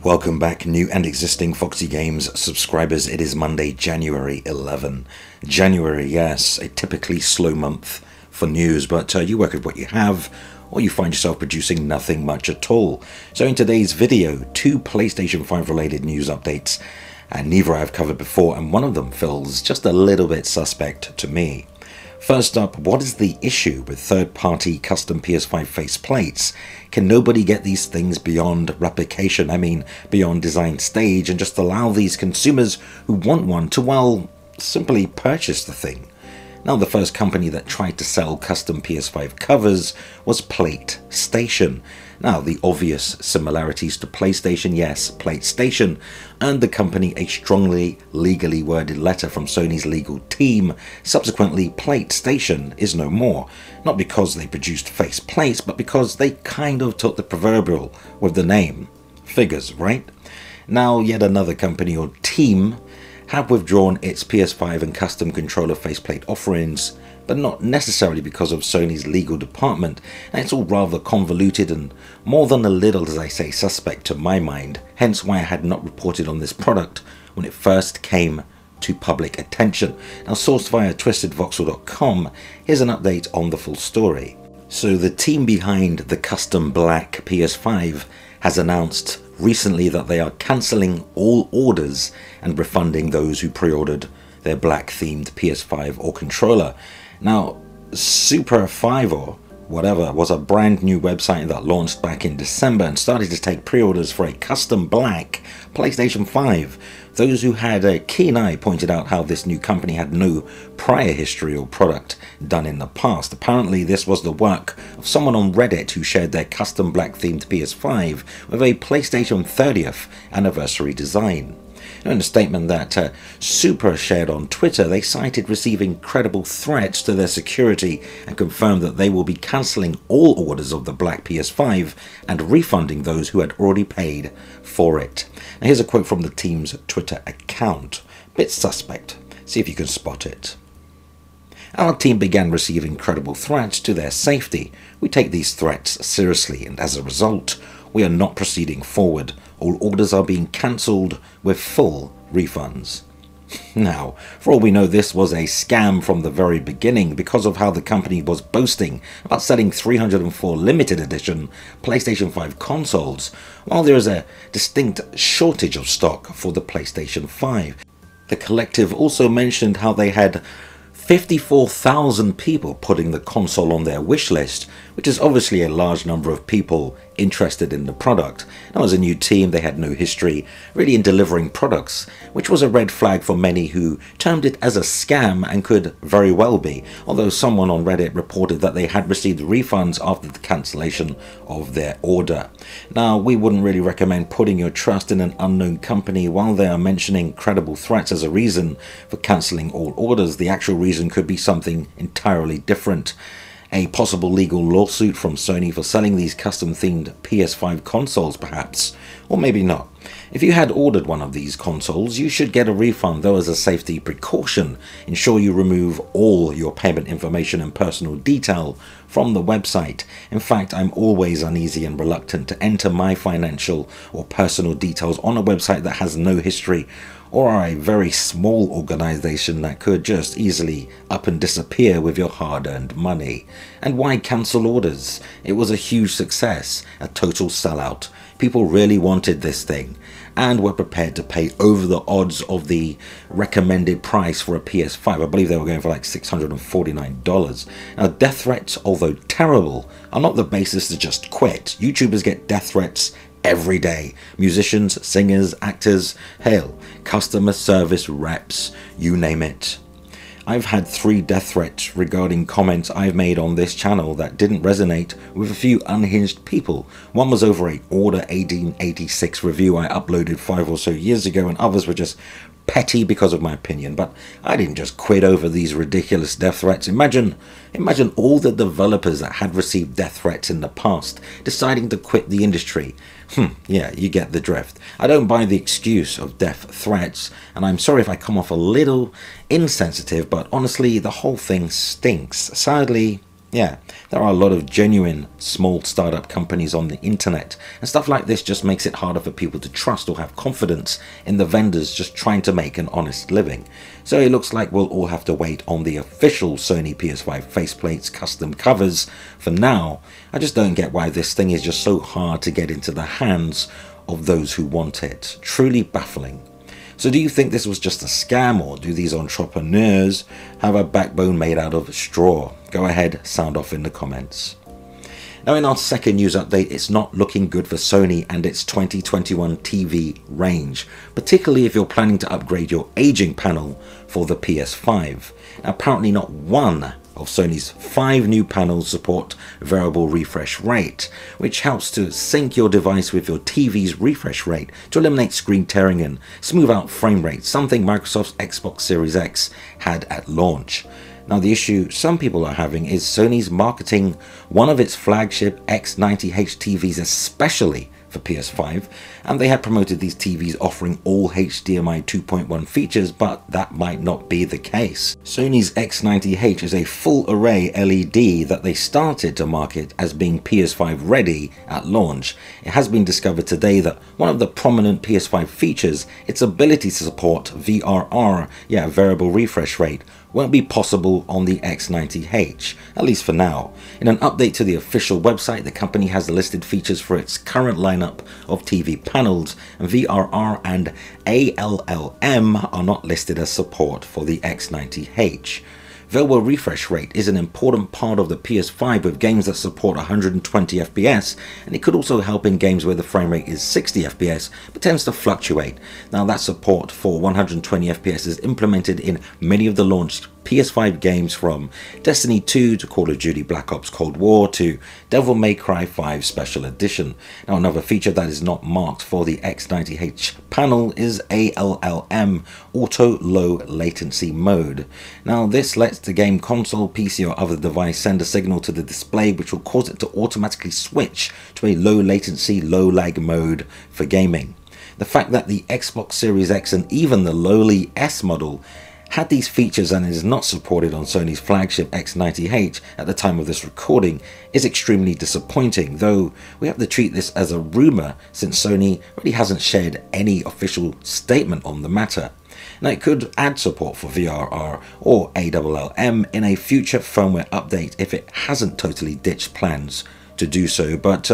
Welcome back, new and existing Foxy Games subscribers. It is Monday, January 11. January, yes, a typically slow month for news, but you work with what you have, or you find yourself producing nothing much at all. So in today's video, two PlayStation 5 related news updates, and neither I've covered before, and one of them feels just a little bit suspect to me. First up, what is the issue with third-party custom PS5 faceplates? Can nobody get these things beyond replication, beyond design stage, and just allow these consumers who want one to, well, simply purchase the thing? Now, the first company that tried to sell custom PS5 covers was PlayStation. Now, the obvious similarities to PlayStation, yes, PlayStation, earned the company a strongly legally worded letter from Sony's legal team. Subsequently, PlayStation is no more. Not because they produced faceplates, but because they kind of took the proverbial with the name. Figures, right? Now, yet another company or team have withdrawn its PS5 and custom controller faceplate offerings, but not necessarily because of Sony's legal department, and it's all rather convoluted and more than a little, as I say, suspect to my mind, hence why I had not reported on this product when it first came to public attention. Now, sourced via twistedvoxel.com, here's an update on the full story. So the team behind the custom black PS5 has announced recently that they are cancelling all orders and refunding those who pre-ordered their black themed PS5 or controller. Now, Super 5 or whatever was a brand new website that launched back in December and started to take pre-orders for a custom black PlayStation 5. Those who had a keen eye pointed out how this new company had no prior history or product done in the past. Apparently this was the work of someone on Reddit who shared their custom black themed PS5 with a PlayStation 30th anniversary design. In a statement that Super shared on Twitter, they cited receiving credible threats to their security and confirmed that they will be cancelling all orders of the black PS5 and refunding those who had already paid for it. Now, here's a quote from the team's Twitter account. Bit suspect. See if you can spot it. Our team began receiving credible threats to their safety. We take these threats seriously, and as a result, we are not proceeding forward. All orders are being cancelled with full refunds. Now, for all we know, this was a scam from the very beginning because of how the company was boasting about selling 304 limited edition PlayStation 5 consoles, while there is a distinct shortage of stock for the PlayStation 5. The collective also mentioned how they had 54,000 people putting the console on their wish list, which is obviously a large number of people interested in the product. Now, as a new team, they had no history really in delivering products, which was a red flag for many who termed it as a scam and could very well be, although someone on Reddit reported that they had received refunds after the cancellation of their order. Now, we wouldn't really recommend putting your trust in an unknown company while they are mentioning credible threats as a reason for cancelling all orders. The actual reason could be something entirely different. A possible legal lawsuit from Sony for selling these custom-themed PS5 consoles, perhaps, or maybe not. If you had ordered one of these consoles, you should get a refund, though as a safety precaution, ensure you remove all your payment information and personal detail from the website. In fact, I'm always uneasy and reluctant to enter my financial or personal details on a website that has no history or are a very small organization that could just easily up and disappear with your hard-earned money. And why cancel orders? It was a huge success, a total sellout. People really wanted this thing and were prepared to pay over the odds of the recommended price for a PS5. I believe they were going for like $649. Now, death threats, although terrible, are not the basis to just quit. YouTubers get death threats every day. Musicians, singers, actors, hell, customer service reps, you name it. I've had 3 death threats regarding comments I've made on this channel that didn't resonate with a few unhinged people. One was over a Order 1886 review I uploaded 5 or so years ago, and others were just petty because of my opinion. But I didn't just quit over these ridiculous death threats. Imagine all the developers that had received death threats in the past deciding to quit the industry. Yeah, you get the drift. I don't buy the excuse of death threats, and I'm sorry if I come off a little insensitive, but honestly, the whole thing stinks. Sadly, Yeah, there are a lot of genuine small startup companies on the internet, and stuff like this just makes it harder for people to trust or have confidence in the vendors just trying to make an honest living. So it looks like we'll all have to wait on the official Sony PS5 faceplates custom covers for now. I just don't get why this thing is just so hard to get into the hands of those who want it. Truly baffling. So do you think this was just a scam, or do these entrepreneurs have a backbone made out of straw? Go ahead, sound off in the comments. Now in our second news update, it's not looking good for Sony and its 2021 TV range, particularly if you're planning to upgrade your aging panel for the PS5. Now, apparently not one of Sony's 5 new panels support variable refresh rate, which helps to sync your device with your TV's refresh rate to eliminate screen tearing and smooth out frame rate, something Microsoft's Xbox Series X had at launch. Now the issue some people are having is Sony's marketing one of its flagship X90H TVs especially for PS5, and they had promoted these TVs offering all HDMI 2.1 features, but that might not be the case. Sony's X90H is a full array LED that they started to market as being PS5 ready at launch. It has been discovered today that one of the prominent PS5 features, its ability to support VRR, variable refresh rate, won't be possible on the X90H, at least for now. In an update to the official website, the company has listed features for its current lineup of TV panels, and VRR and ALLM are not listed as support for the X90H. Variable refresh rate is an important part of the PS5 with games that support 120 FPS, and it could also help in games where the frame rate is 60 FPS but tends to fluctuate. Now that support for 120 FPS is implemented in many of the launched PS5 games, from Destiny 2 to Call of Duty Black Ops Cold War to Devil May Cry 5 Special Edition. Now another feature that is not marked for the X90H panel is ALLM, Auto Low Latency Mode. Now this lets the game console, PC or other device send a signal to the display which will cause it to automatically switch to a low latency, low lag mode for gaming. The fact that the Xbox Series X and even the lowly S model had these features and is not supported on Sony's flagship X90H at the time of this recording is extremely disappointing, though we have to treat this as a rumour since Sony really hasn't shared any official statement on the matter. Now it could add support for VRR or ALLM in a future firmware update if it hasn't totally ditched plans to do so, but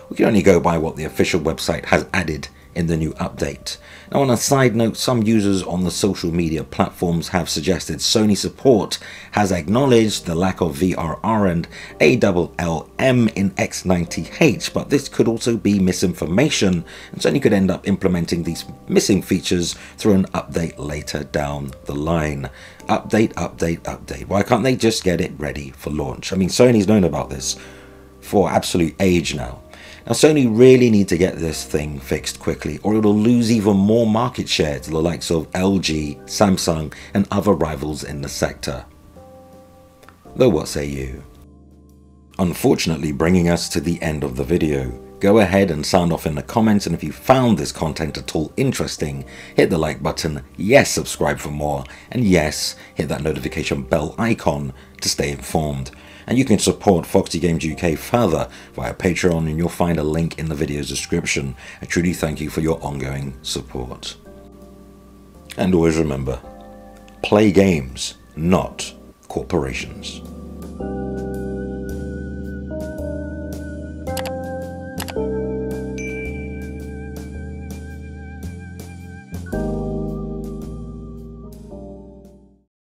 we can only go by what the official website has added in the new update. Now on a side note, some users on the social media platforms have suggested Sony support has acknowledged the lack of VRR and ALLM in X90H, but this could also be misinformation, and Sony could end up implementing these missing features through an update later down the line. Update, update, update. Why can't they just get it ready for launch? I mean, Sony's known about this for absolute age now. Now Sony really need to get this thing fixed quickly, or it'll lose even more market share to the likes of LG, Samsung and other rivals in the sector. Though what say you? Unfortunately, bringing us to the end of the video. Go ahead and sound off in the comments, and if you found this content at all interesting, hit the like button, yes, subscribe for more, and yes, hit that notification bell icon to stay informed. And you can support Foxy Games UK further via Patreon, and you'll find a link in the video's description. I truly thank you for your ongoing support. And always remember, play games, not corporations.